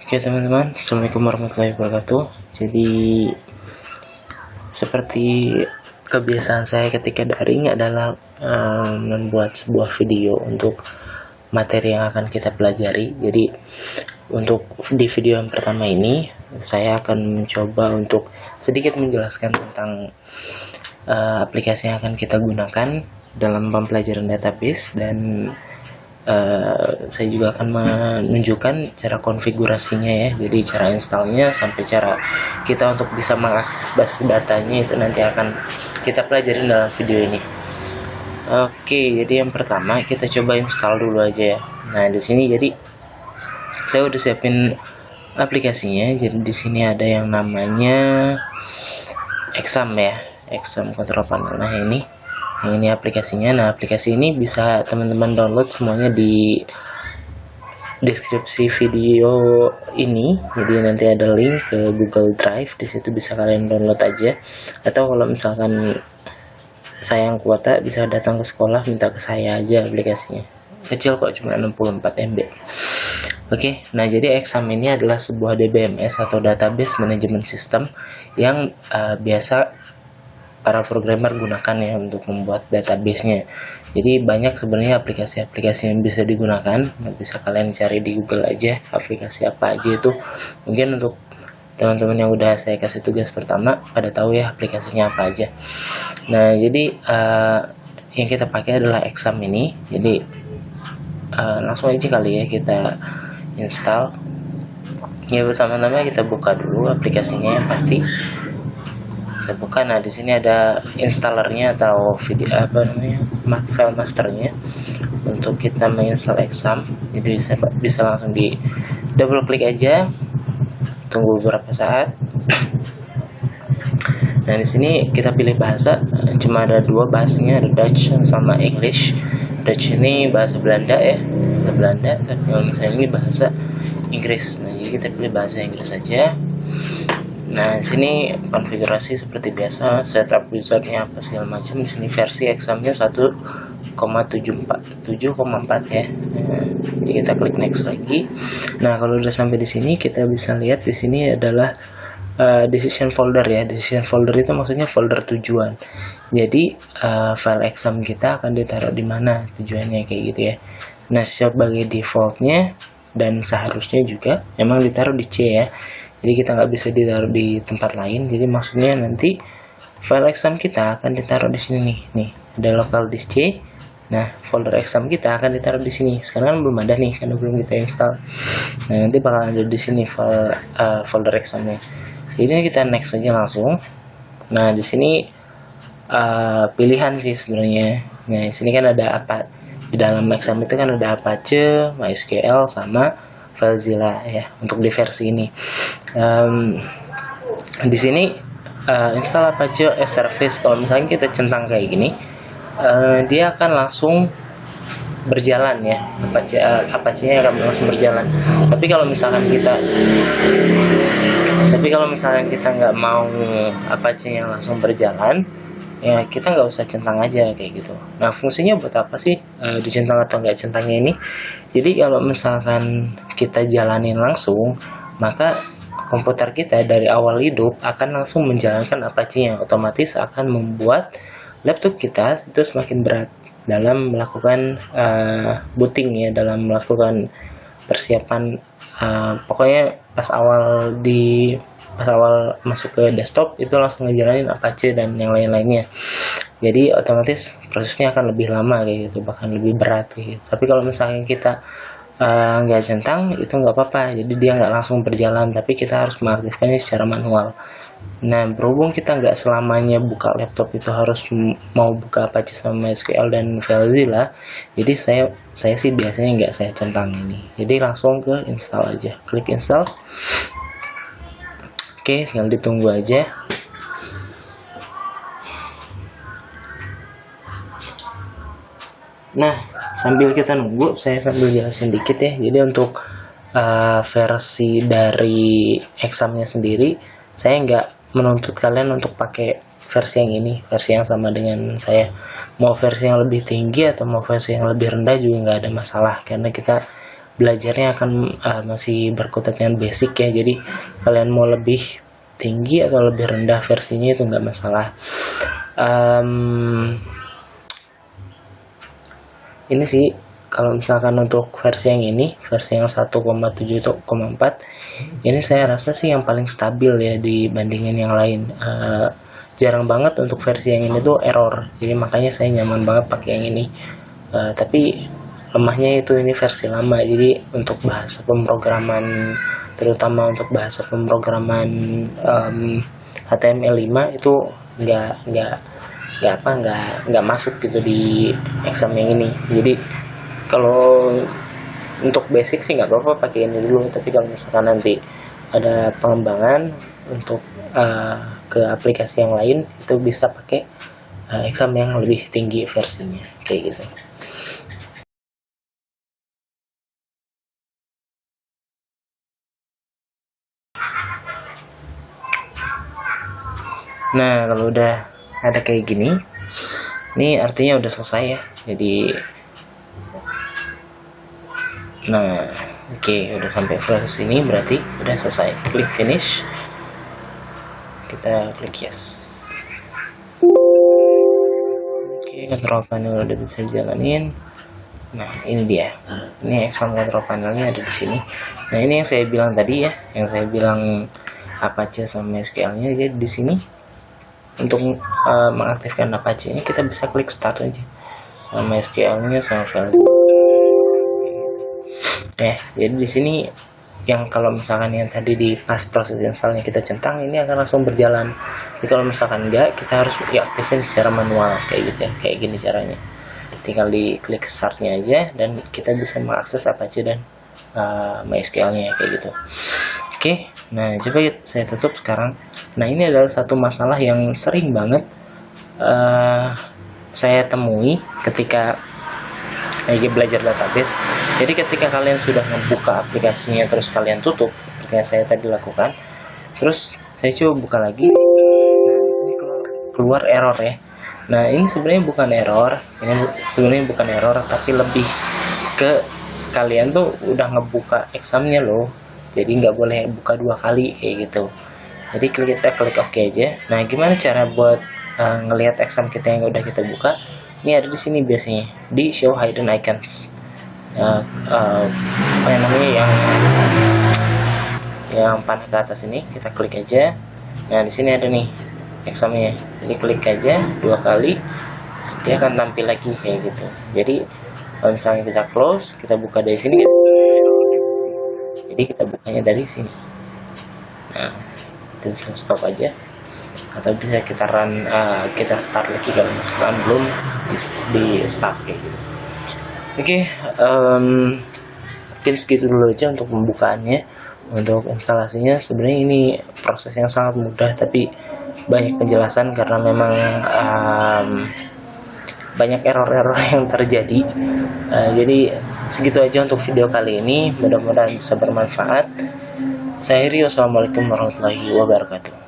Oke teman-teman, Assalamualaikum warahmatullahi wabarakatuh. Jadi seperti kebiasaan saya ketika daring adalah membuat sebuah video untuk materi yang akan kita pelajari. Jadi untuk di video yang pertama ini saya akan mencoba untuk sedikit menjelaskan tentang aplikasi yang akan kita gunakan dalam pembelajaran database, dan saya juga akan menunjukkan cara konfigurasinya ya, jadi cara installnya sampai cara kita untuk bisa mengakses basis datanya itu nanti akan kita pelajari dalam video ini. Oke, jadi yang pertama kita coba install dulu aja ya. Nah di sini jadi saya udah siapin aplikasinya. Jadi di sini ada yang namanya Exam ya, Exam Control Panel. Nah ini aplikasinya. Nah aplikasi ini bisa teman-teman download semuanya di deskripsi video ini. Jadi nanti ada link ke Google Drive, di situ bisa kalian download aja. Atau kalau misalkan sayang kuota bisa datang ke sekolah minta ke saya aja, aplikasinya kecil kok, cuma 64 MB. Oke, nah jadi Exam ini adalah sebuah DBMS atau Database Management System yang biasa para programmer gunakan ya untuk membuat database-nya. Jadi banyak sebenarnya aplikasi-aplikasi yang bisa digunakan. Bisa kalian cari di Google aja aplikasi apa aja itu. Mungkin untuk teman-teman yang udah saya kasih tugas pertama pada tahu ya aplikasinya apa aja. Nah jadi yang kita pakai adalah Exam ini. Jadi langsung aja kali ya kita install. Ya pertama-tama kita buka dulu aplikasinya yang pasti. Kita buka. Nah di sini ada installernya atau video file masternya untuk kita menginstal Exam. Jadi bisa langsung di double klik aja, tunggu beberapa saat. Nah di sini kita pilih bahasa, cuma ada dua bahasanya, ada Dutch sama English. Dutch ini bahasa Belanda ya, bahasa Belanda. Tapi kalau misalnya ini bahasa Inggris, nah jadi kita pilih bahasa Inggris saja. Nah, di sini konfigurasi seperti biasa, setup wizardnya apa segala macam. Di sini versi Examnya 1,7.4 ya. Nah, jadi kita klik next lagi. Nah, kalau udah sampai di sini kita bisa lihat di sini adalah decision folder ya. Decision folder itu maksudnya folder tujuan. Jadi file Exam kita akan ditaruh di mana tujuannya, kayak gitu ya. Nah, sebagai defaultnya dan seharusnya juga emang ditaruh di C ya. Jadi kita nggak bisa ditaruh di tempat lain. Jadi maksudnya nanti file Exam kita akan ditaruh di sini nih ada local disk C. Nah folder Exam kita akan ditaruh di sini. Sekarang kan belum ada nih karena belum kita install. Nah nanti bakal ada di sini folder Examnya. Jadi kita next aja langsung. Nah di sini pilihan sih sebenarnya. Nah di sini kan ada apa, di dalam Exam itu kan ada Apache, MySQL sama FileZilla ya untuk di versi ini. Di sini install Apache as service. Kalau misalnya kita centang kayak gini, dia akan langsung berjalan ya, Apache-nya akan langsung berjalan. Tapi kalau misalkan kita nggak mau Apache-nya langsung berjalan, ya kita nggak usah centang aja kayak gitu. Nah fungsinya buat apa sih dicentang atau nggak centangnya ini? Jadi kalau misalkan kita jalanin langsung, maka komputer kita dari awal hidup akan langsung menjalankan Apache-nya, otomatis akan membuat laptop kita itu semakin berat dalam melakukan booting ya, dalam melakukan persiapan. Pokoknya pas awal masuk ke desktop itu langsung ngejalanin Apache dan yang lain-lainnya. Jadi otomatis prosesnya akan lebih lama kayak gitu, bahkan lebih berat kayak gitu. Tapi kalau misalnya kita nggak centang itu nggak apa-apa, jadi dia nggak langsung berjalan, tapi kita harus mengaktifkannya secara manual. Nah berhubung kita nggak selamanya buka laptop itu harus mau buka Apache sama MySQL dan FileZilla, jadi saya sih biasanya nggak saya centang ini, jadi langsung ke install aja, klik install. Oke, tinggal ditunggu aja. Nah sambil kita nunggu, saya sambil jelasin dikit ya. Jadi untuk versi dari Examnya sendiri, saya nggak menuntut kalian untuk pakai versi yang ini, versi yang sama dengan saya. Mau versi yang lebih tinggi atau mau versi yang lebih rendah juga nggak ada masalah, karena kita belajarnya akan masih berkutat dengan basic ya. Jadi kalian mau lebih tinggi atau lebih rendah versinya itu nggak masalah. Ini sih kalau misalkan untuk versi yang ini, versi yang 1,7.4, ini saya rasa sih yang paling stabil ya dibandingin yang lain. Jarang banget untuk versi yang ini tuh error, jadi makanya saya nyaman banget pakai yang ini. Tapi lemahnya itu ini versi lama, jadi untuk bahasa pemrograman, terutama untuk bahasa pemrograman HTML5 itu nggak masuk gitu di exam yang ini. Jadi kalau untuk basic sih nggak apa-apa pakai ini dulu, tapi kalau misalkan nanti ada pengembangan untuk ke aplikasi yang lain, itu bisa pakai exam yang lebih tinggi versinya kayak gitu. Nah, kalau udah ada kayak gini, ini artinya udah selesai ya. Jadi nah, oke, udah sampai proses ini berarti udah selesai. Klik finish, kita klik yes. Oke, control panel udah bisa jalanin. Nah, ini dia. Ini exam control panelnya ada di sini. Nah, ini yang saya bilang tadi ya, yang saya bilang Apache sama SQL-nya. Jadi di sini untuk mengaktifkan Apache ini kita bisa klik start aja, sama SQL-nya sama file. Jadi di sini yang kalau misalkan yang tadi di pas proses installnya kita centang, ini akan langsung berjalan. Jadi kalau misalkan enggak, kita harus diaktifkan secara manual kayak gitu ya. Kayak gini caranya. Tinggal di klik startnya aja dan kita bisa mengakses Apache dan MySQL-nya kayak gitu. Oke, nah coba saya tutup sekarang. Nah, ini adalah satu masalah yang sering banget saya temui ketika lagi belajar database. Jadi ketika kalian sudah membuka aplikasinya terus kalian tutup, seperti yang saya tadi lakukan, terus saya coba buka lagi. Nah, di sini keluar error ya. Nah, ini sebenarnya bukan error, tapi lebih ke kalian tuh udah ngebuka examnya loh, jadi nggak boleh buka 2 kali kayak gitu. Jadi kita klik OK aja. Nah, gimana cara buat ngelihat exam kita yang udah kita buka? Ini ada di sini biasanya di show hidden icons. Apa yang namanya yang panah ke atas ini, kita klik aja. Nah, di sini ada nih examnya. Jadi klik aja 2 kali, dia akan tampil lagi kayak gitu. Jadi kalau misalnya kita close, kita buka dari sini, jadi kita bukanya dari sini. Nah, itu bisa stop aja, atau bisa kita run, kita start lagi kalau misalkan belum di start kayak gitu. Oke, mungkin segitu dulu aja untuk pembukaannya. Untuk instalasinya sebenarnya ini proses yang sangat mudah, tapi banyak penjelasan karena memang banyak error-error yang terjadi. Jadi segitu aja untuk video kali ini, mudah-mudahan bisa bermanfaat. Saya Rio, assalamualaikum warahmatullahi wabarakatuh.